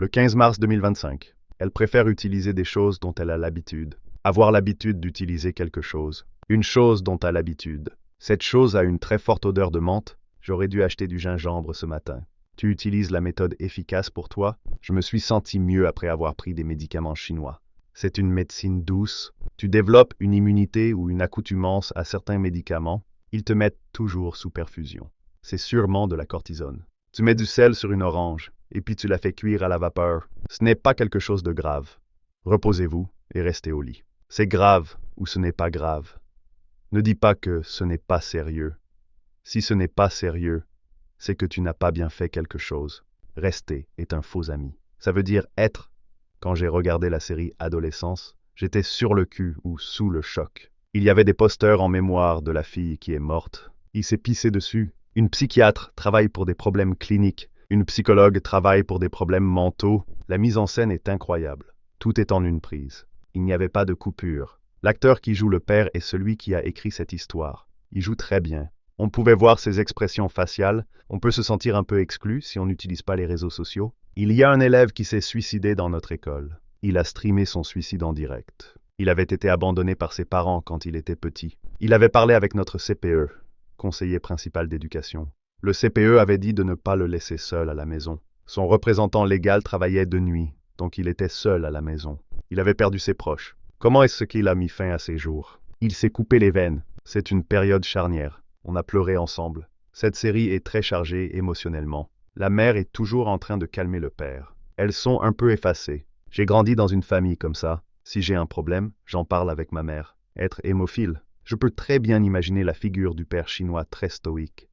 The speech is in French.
Le 15 mars 2025. Elle préfère utiliser des choses dont elle a l'habitude. Avoir l'habitude d'utiliser quelque chose. Une chose dont elle a l'habitude. Cette chose a une très forte odeur de menthe. J'aurais dû acheter du gingembre ce matin. Tu utilises la méthode efficace pour toi? Je me suis senti mieux après avoir pris des médicaments chinois. C'est une médecine douce. Tu développes une immunité ou une accoutumance à certains médicaments. Ils te mettent toujours sous perfusion. C'est sûrement de la cortisone. Tu mets du sel sur une orange, et puis tu la fais cuire à la vapeur. Ce n'est pas quelque chose de grave. Reposez-vous et restez au lit. C'est grave ou ce n'est pas grave. Ne dis pas que ce n'est pas sérieux. Si ce n'est pas sérieux, c'est que tu n'as pas bien fait quelque chose. Rester est un faux ami. Ça veut dire être. Quand j'ai regardé la série Adolescence, j'étais sur le cul ou sous le choc. Il y avait des posters en mémoire de la fille qui est morte. Il s'est pissé dessus. Une psychiatre travaille pour des problèmes cliniques. Une psychologue travaille pour des problèmes mentaux. La mise en scène est incroyable. Tout est en une prise. Il n'y avait pas de coupure. L'acteur qui joue le père est celui qui a écrit cette histoire. Il joue très bien. On pouvait voir ses expressions faciales. On peut se sentir un peu exclu si on n'utilise pas les réseaux sociaux. Il y a un élève qui s'est suicidé dans notre école. Il a streamé son suicide en direct. Il avait été abandonné par ses parents quand il était petit. Il avait parlé avec notre CPE, conseiller principal d'éducation. Le CPE avait dit de ne pas le laisser seul à la maison. Son représentant légal travaillait de nuit, donc il était seul à la maison. Il avait perdu ses proches. Comment est-ce qu'il a mis fin à ses jours? Il s'est coupé les veines. C'est une période charnière. On a pleuré ensemble. Cette série est très chargée émotionnellement. La mère est toujours en train de calmer le père. Elles sont un peu effacées. J'ai grandi dans une famille comme ça. Si j'ai un problème, j'en parle avec ma mère. Être hémophile. Je peux très bien imaginer la figure du père chinois très stoïque.